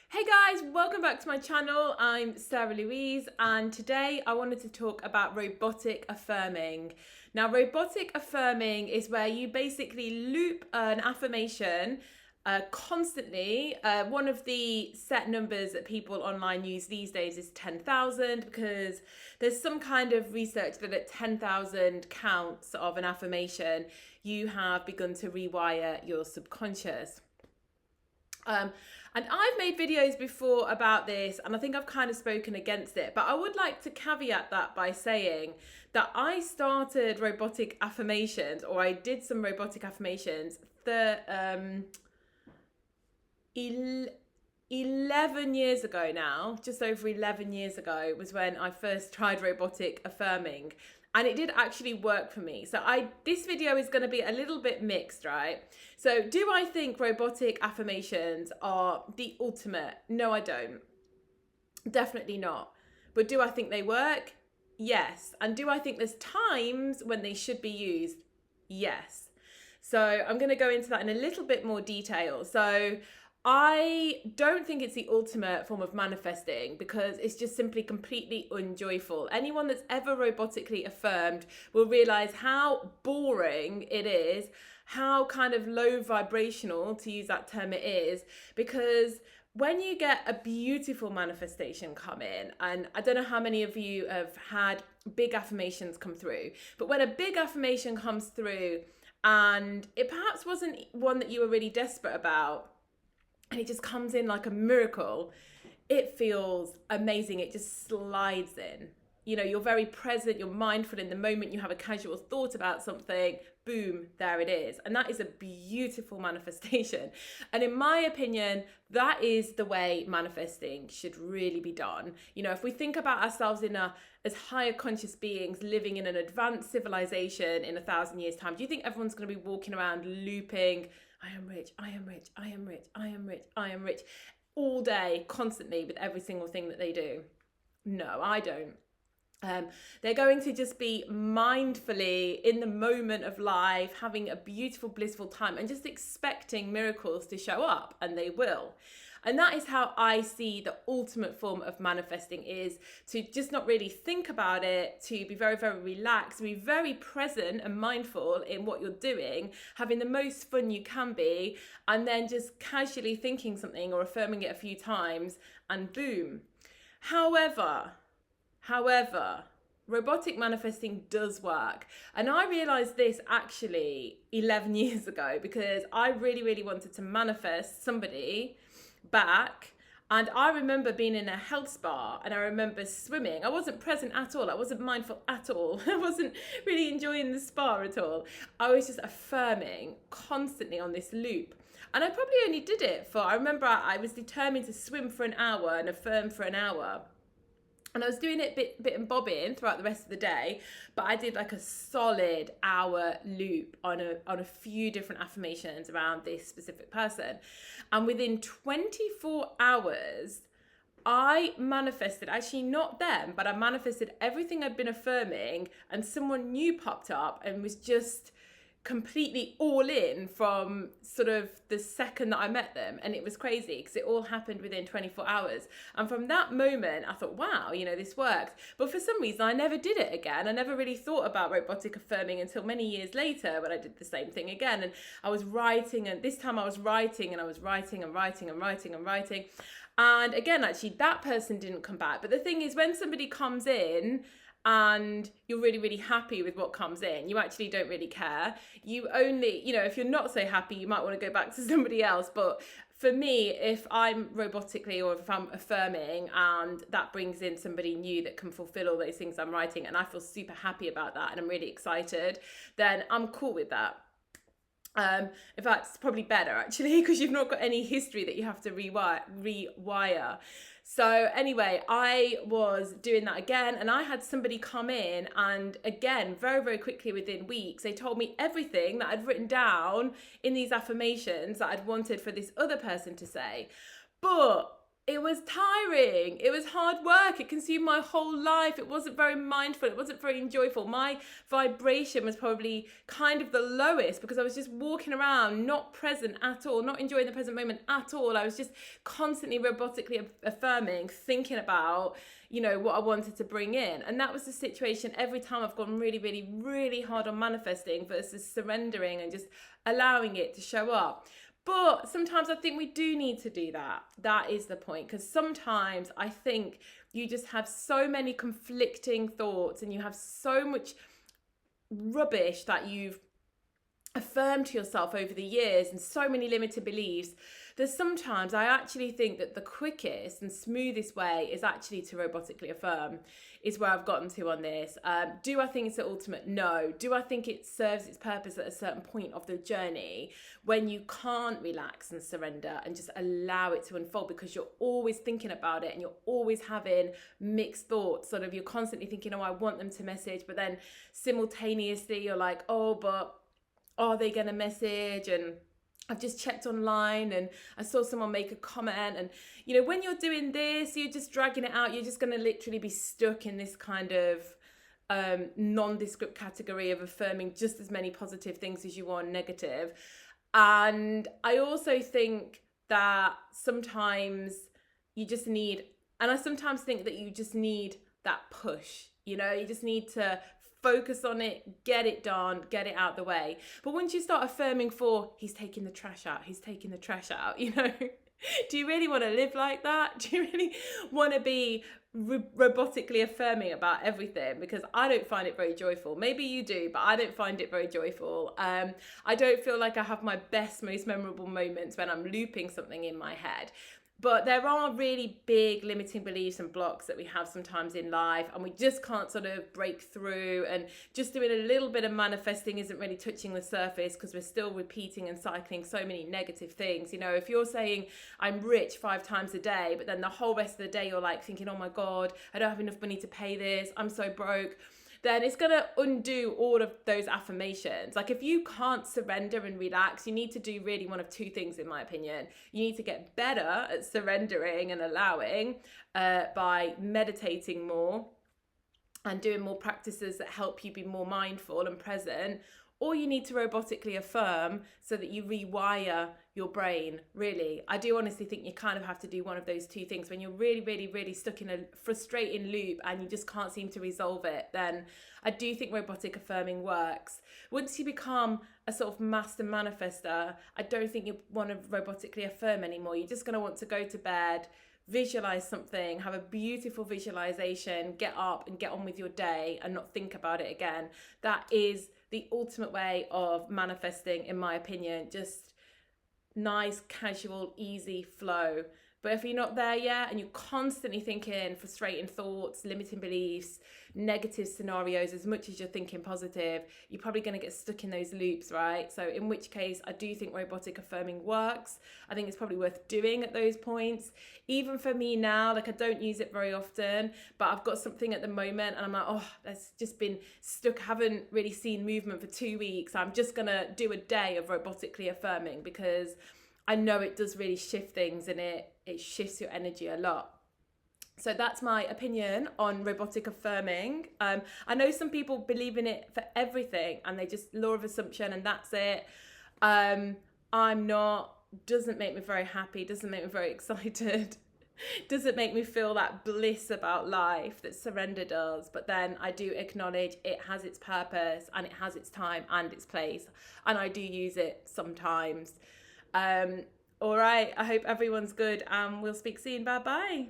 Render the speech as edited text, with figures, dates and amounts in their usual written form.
Hey guys, welcome back to my channel. I'm Sarah Louise, and today I wanted to talk about robotic affirming. Now, robotic affirming is where you basically loop an affirmation constantly. One of the set numbers that people online use these days is 10,000 because there's some kind of research that at 10,000 counts of an affirmation, you have begun to rewire your subconscious. And I've made videos before about this, and I think I've kind of spoken against it, but I would like to caveat that by saying that I started robotic affirmations, or I did some robotic affirmations, 11 years ago now, just over 11 years ago was when I first tried robotic affirming. And it did actually work for me. So this video is going to be a little bit mixed, right? So do I think robotic affirmations are the ultimate? No, I don't. Definitely not. But do I think they work? Yes. And do I think there's times when they should be used? Yes. So I'm going to go into that in a little bit more detail. So I don't think it's the ultimate form of manifesting because it's just simply completely unjoyful. Anyone that's ever robotically affirmed will realize how boring it is, how kind of low vibrational, to use that term, it is, because when you get a beautiful manifestation come in, and I don't know how many of you have had big affirmations come through, but when a big affirmation comes through and it perhaps wasn't one that you were really desperate about, and it just comes in like a miracle, it feels amazing. It just slides in. You know, you're very present, you're mindful in the moment, you have a casual thought about something, boom, there it is. And that is a beautiful manifestation. And in my opinion, that is the way manifesting should really be done. You know, if we think about ourselves as higher conscious beings living in an advanced civilization in 1,000 years' time, do you think everyone's going to be walking around looping, I am rich, I am rich, I am rich, I am rich, I am rich, all day, constantly, with every single thing that they do? No, I don't. They're going to just be mindfully in the moment of life, having a beautiful, blissful time, and just expecting miracles to show up, and they will. And that is how I see the ultimate form of manifesting, is to just not really think about it, to be very, very relaxed, be very present and mindful in what you're doing, having the most fun you can be, and then just casually thinking something or affirming it a few times, and boom. However, robotic manifesting does work. And I realized this actually 11 years ago because I really, really wanted to manifest somebody back. And I remember being in a health spa and I remember swimming. I wasn't present at all. I wasn't mindful at all. I wasn't really enjoying the spa at all. I was just affirming constantly on this loop. And I probably only did it I remember I was determined to swim for an hour and affirm for an hour. And I was doing it bit and bobbing throughout the rest of the day, but I did like a solid hour loop on a few different affirmations around this specific person. And within 24 hours, I manifested, actually not them, but I manifested everything I'd been affirming, and someone new popped up and was just completely all in from sort of the second that I met them. And it was crazy because it all happened within 24 hours. And from that moment, I thought, wow, this works. But for some reason, I never did it again. I never really thought about robotic affirming until many years later when I did the same thing again. And I was writing, and this time I was writing, and I was writing and writing and writing and writing. And again, actually, that person didn't come back. But the thing is, when somebody comes in, and you're really, really happy with what comes in, you actually don't really care. You only, if you're not so happy, you might want to go back to somebody else. But for me, if I'm robotically or if I'm affirming and that brings in somebody new that can fulfill all those things I'm writing, and I feel super happy about that and I'm really excited, then I'm cool with that. In fact, it's probably better actually because you've not got any history that you have to rewire. So anyway, I was doing that again, and I had somebody come in, and again, very, very quickly within weeks, they told me everything that I'd written down in these affirmations that I'd wanted for this other person to say. But It was tiring. It was hard work. It consumed my whole life. It wasn't very mindful. It wasn't very enjoyable. My vibration was probably kind of the lowest because I was just walking around, not present at all, not enjoying the present moment at all. I was just constantly robotically affirming, thinking about, what I wanted to bring in. And that was the situation every time I've gone really, really, really hard on manifesting versus surrendering and just allowing it to show up. But sometimes I think we do need to do that. That is the point. Because sometimes I think you just have so many conflicting thoughts and you have so much rubbish that you've affirmed to yourself over the years and so many limited beliefs that sometimes I actually think that the quickest and smoothest way is actually to robotically affirm, is where I've gotten to on this. Do I think it's the ultimate? No. Do I think it serves its purpose at a certain point of the journey when you can't relax and surrender and just allow it to unfold because you're always thinking about it and you're always having mixed thoughts, sort of you're constantly thinking, I want them to message, but then simultaneously you're like, but are they going to message? And I've just checked online and I saw someone make a comment. And, when you're doing this, you're just dragging it out. You're just going to literally be stuck in this kind of nondescript category of affirming just as many positive things as you are negative. And I also think that sometimes you just need, and I sometimes think that you just need that push, you just need to focus on it, get it done, get it out the way. But once you start affirming for, he's taking the trash out, do you really want to live like that? Do you really want to be robotically affirming about everything? Because I don't find it very joyful. Maybe you do, but I don't find it very joyful. I don't feel like I have my best, most memorable moments when I'm looping something in my head. But there are really big limiting beliefs and blocks that we have sometimes in life, and we just can't sort of break through, and just doing a little bit of manifesting isn't really touching the surface because we're still repeating and cycling so many negative things. If you're saying I'm rich 5 times a day, but then the whole rest of the day you're like thinking, oh my God, I don't have enough money to pay this, I'm so broke, then it's going to undo all of those affirmations. Like if you can't surrender and relax, you need to do really one of 2 things, in my opinion. You need to get better at surrendering and allowing by meditating more and doing more practices that help you be more mindful and present, or you need to robotically affirm so that you rewire your brain, really. I do honestly think you kind of have to do one of those 2 things. When you're really, really, really stuck in a frustrating loop and you just can't seem to resolve it, then I do think robotic affirming works. Once you become a sort of master manifester, I don't think you want to robotically affirm anymore. You're just going to want to go to bed, visualize something, have a beautiful visualization, get up and get on with your day and not think about it again. That is the ultimate way of manifesting, in my opinion. Just nice, casual, easy flow. But if you're not there yet and you're constantly thinking frustrating thoughts, limiting beliefs, negative scenarios, as much as you're thinking positive, you're probably going to get stuck in those loops, right? So in which case, I do think robotic affirming works. I think it's probably worth doing at those points. Even for me now, like I don't use it very often, but I've got something at the moment and I'm like, that's just been stuck. I haven't really seen movement for 2 weeks. I'm just going to do a day of robotically affirming because I know it does really shift things and it shifts your energy a lot. So that's my opinion on robotic affirming. I know some people believe in it for everything and they just law of assumption and that's it. I'm not, doesn't make me very happy, doesn't make me very excited, doesn't make me feel that bliss about life that surrender does. But then I do acknowledge it has its purpose and it has its time and its place, and I do use it sometimes. All right, I hope everyone's good and we'll speak soon. Bye bye.